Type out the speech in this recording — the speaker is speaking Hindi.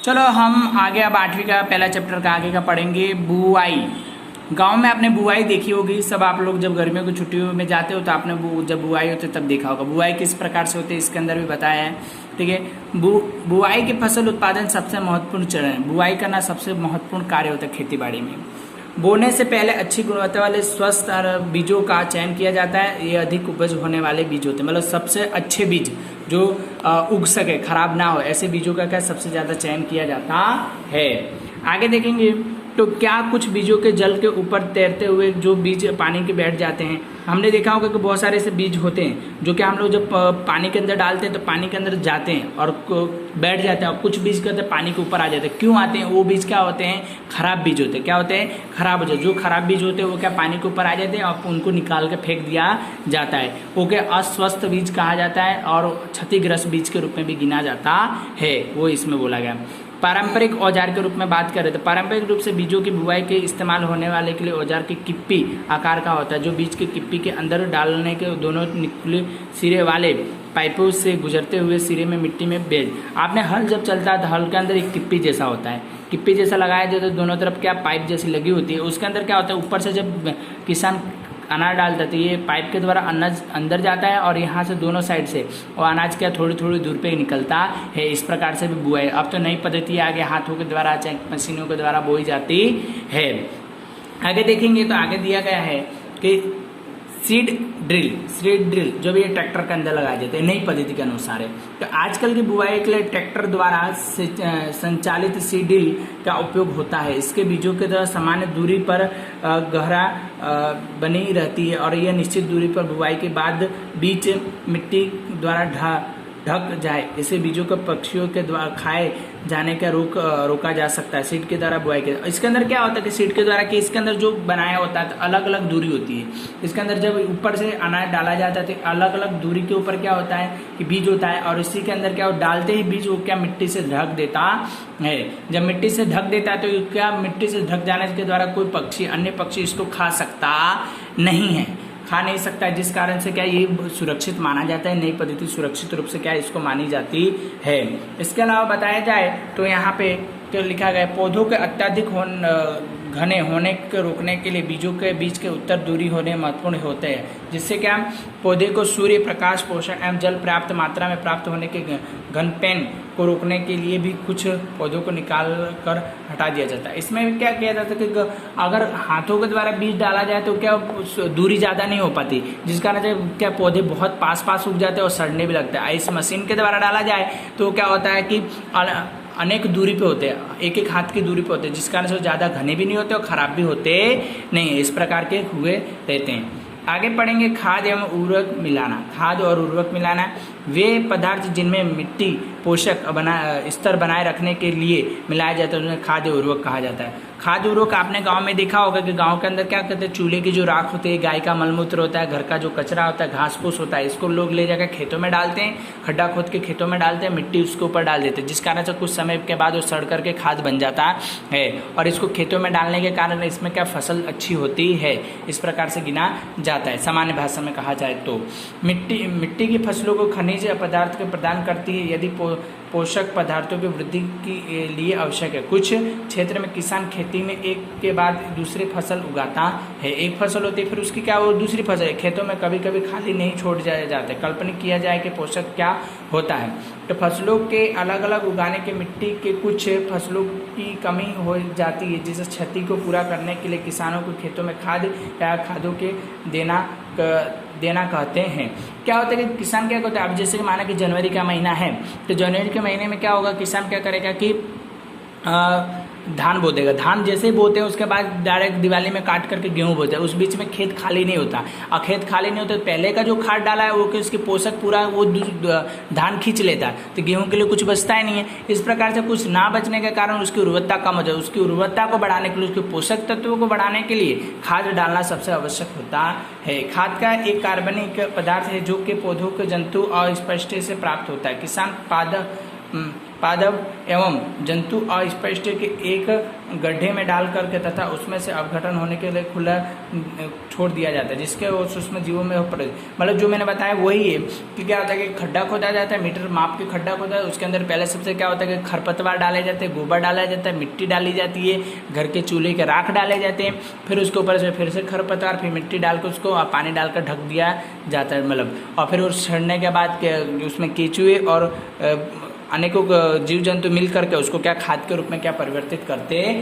चलो हम आगे अब 8वीं का पहला चैप्टर का आगे का पढ़ेंगे, बुआई। गांव में आपने बुआई देखी होगी, सब आप लोग जब गर्मियों की छुट्टियों में जाते हो तो आपने जब बुआई होती है तब देखा होगा। बुआई किस प्रकार से होती है इसके अंदर भी बताया है, ठीक है। बुआई की फसल उत्पादन सबसे महत्वपूर्ण चरण है। बुआई करना सबसे महत्वपूर्ण कार्य होता है खेती बाड़ी में। बोने से पहले अच्छी गुणवत्ता वाले स्वस्थ बीजों का चयन किया जाता है। ये अधिक उपज होने वाले बीज होते हैं, मतलब सबसे अच्छे बीज जो उग सके, खराब ना हो, ऐसे बीजों का क्या सबसे ज़्यादा चयन किया जाता है। आगे देखेंगे तो क्या कुछ बीजों के जल के ऊपर तैरते हुए जो बीज पानी के बैठ जाते हैं। हमने देखा होगा कि बहुत सारे ऐसे बीज होते हैं जो कि हम लोग जब पानी के अंदर डालते हैं तो पानी के अंदर जाते हैं और बैठ जाते हैं, और कुछ बीज कहते हैं पानी के ऊपर आ जाते हैं। क्यों आते हैं? वो बीज क्या होते हैं? खराब बीज होते हैं। क्या होते हैं? खराब हो जाते। जो खराब बीज होते हैं वो क्या पानी के ऊपर आ जाते हैं और उनको निकाल के फेंक दिया जाता है। वो क्या अस्वस्थ बीज कहा जाता है और क्षतिग्रस्त बीज के रूप में भी गिना जाता है, वो इसमें बोला गया। पारंपरिक औजार के रूप में बात करें तो पारंपरिक रूप से बीजों की बुआई के इस्तेमाल होने वाले के लिए औजार की किप्पी आकार का होता है, जो बीज के किप्पी के अंदर डालने के दोनों निकले सिरे वाले पाइपों से गुजरते हुए सिरे में मिट्टी में बेज। आपने हल जब चलता है तो हल के अंदर एक किप्पी जैसा होता है, किप्पी जैसा लगाया जाता है, दोनों तरफ क्या पाइप जैसी लगी होती है। उसके अंदर क्या होता है, ऊपर से जब किसान अनाज डालता है तो ये पाइप के द्वारा अनाज अंदर जाता है और यहाँ से दोनों साइड से और अनाज क्या थोड़ी थोड़ी दूर पे निकलता है। इस प्रकार से भी बुआई, अब तो नई पद्धति आगे हाथों के द्वारा चाहे मशीनों के द्वारा बोई जाती है। आगे देखेंगे तो आगे दिया गया है कि सीड ड्रिल जो भी ये ट्रैक्टर के अंदर लगाए जाते हैं, नई पद्धति के अनुसार है। तो आजकल की बुआई के लिए ट्रैक्टर द्वारा संचालित सीड ड्रिल का उपयोग होता है। इसके बीजों के द्वारा सामान्य दूरी पर गहरा बनी रहती है और यह निश्चित दूरी पर बुआई के बाद बीज मिट्टी द्वारा ढक जाए। इसे बीजों को पक्षियों के द्वारा खाए जाने का रोका जा सकता है सीड के द्वारा बुआई के। इसके अंदर क्या होता है कि सीड के द्वारा कि इसके अंदर जो बनाया होता है तो अलग अलग दूरी होती है। इसके अंदर जब ऊपर से अनाज डाला जाता है तो अलग अलग दूरी के ऊपर क्या होता है कि बीज होता है, और इसी के अंदर क्या डालते ही बीज वो क्या मिट्टी से ढक देता है। जब मिट्टी से ढक देता है तो क्या मिट्टी से ढक जाने के द्वारा कोई पक्षी, अन्य पक्षी इसको खा सकता नहीं है, खा नहीं सकता है, जिस कारण से क्या ये सुरक्षित माना जाता है। नई पद्धति सुरक्षित रूप से क्या इसको मानी जाती है। इसके अलावा बताया जाए तो यहाँ पे तो लिखा गया पौधों के अत्यधिक घने होने को रोकने के लिए बीजों के बीच के उत्तर दूरी होने महत्वपूर्ण होते हैं, जिससे क्या पौधे को सूर्य प्रकाश, पोषण एवं जल पर्याप्त मात्रा में प्राप्त होने के घनपैन को रोकने के लिए भी कुछ पौधों को निकाल कर हटा दिया जाता है। इसमें क्या किया जाता है कि अगर हाथों के द्वारा बीज डाला जाए तो क्या दूरी ज़्यादा नहीं हो पाती, जिस कारण से क्या पौधे बहुत पास उग जाते हैं और सड़ने भी लगता है। इस मशीन के द्वारा डाला जाए तो क्या होता है कि अनेक दूरी पे होते हैं, एक एक हाथ की दूरी पे होते हैं, जिस कारण से ज़्यादा घने भी नहीं होते और ख़राब भी होते नहीं। इस प्रकार के हुए रहते हैं। आगे पढ़ेंगे खाद एवं उर्वरक मिलाना। खाद और उर्वरक मिलाना वे पदार्थ जिनमें मिट्टी पोषक स्तर बनाए रखने के लिए मिलाया जाता है उन्हें खाद उर्वरक कहा जाता है। खाद उर्वरक आपने गांव में देखा होगा कि गांव के अंदर क्या करते हैं, चूल्हे की जो राख होती है, गाय का मलमूत्र होता है, घर का जो कचरा होता है, घास फूस होता है, इसको लोग ले जाकर खेतों में डालते हैं, खड्डा खोद के खेतों में डालते हैं, मिट्टी उसके ऊपर डाल देते हैं, जिस कारण से कुछ समय के बाद वो सड़ करके खाद बन जाता है। और इसको खेतों में डालने के कारण इसमें क्या फसल अच्छी होती है, इस प्रकार से गिना जाता है। सामान्य भाषा में कहा जाए तो मिट्टी की फसलों को खनिज पदार्थ को प्रदान करती है, यदि पोषक पदार्थों की वृद्धि के लिए आवश्यक है। कुछ क्षेत्र में किसान खेती में एक के बाद दूसरी फसल उगाता है। एक फसल होती है फिर उसकी क्या वो दूसरी फसल खेतों में कभी कभी खाली नहीं छोड़ जाते। कल्पना किया जाए कि पोषक क्या होता है तो फसलों के अलग अलग उगाने के मिट्टी के कुछ फसलों की कमी हो जाती है, जिस क्षति को पूरा करने के लिए किसानों को खेतों में खाद या खादों के देना कहते हैं। क्या होता है कि किसान क्या करता है, अब जैसे कि माना कि जनवरी का महीना है तो जनवरी के महीने में क्या होगा, किसान क्या करेगा कि धान बो देगा। धान जैसे ही बोते हैं उसके बाद डायरेक्ट दिवाली में काट करके गेहूं बोते हैं। उस बीच में खेत खाली नहीं होता, और खेत खाली नहीं होता तो पहले का जो खाद डाला है वो कि उसके पोषक पूरा वो धान खींच लेता है, तो गेहूं के लिए कुछ बचता ही नहीं है। इस प्रकार से कुछ ना बचने के कारण उसकी उर्वरता कम हो जाए। उसकी उर्वरता को बढ़ाने के लिए, उसके पोषक तत्वों को बढ़ाने के लिए खाद डालना सबसे आवश्यक होता है। खाद का एक कार्बनिक पदार्थ है जो कि पौधों के जंतु और स्पष्ट से प्राप्त होता है। किसान पादप एवं जंतु अस्पष्ट के एक गड्ढे में डाल करके तथा उसमें से अपघटन होने के लिए खुला छोड़ दिया जाता है, जिसके उसमें जीवों में मतलब जो मैंने बताया वही है कि क्या होता है कि खड्डा खोदा जाता है, मीटर माप के खड्डा खोदा है, उसके अंदर पहले सबसे क्या होता है कि खरपतवार डाले जाते हैं, गोबर डाला जाता है, मिट्टी डाली जाती है, घर के चूल्हे के राख डाले जाते हैं, फिर उसके ऊपर से फिर से खरपतवार फिर मिट्टी डाल के उसको पानी डालकर ढक दिया जाता है मतलब। और फिर उस सड़ने के बाद उसमें केंचुए और अनेकों जीव जंतु मिल करके उसको क्या खाद के रूप में क्या परिवर्तित करते हैं।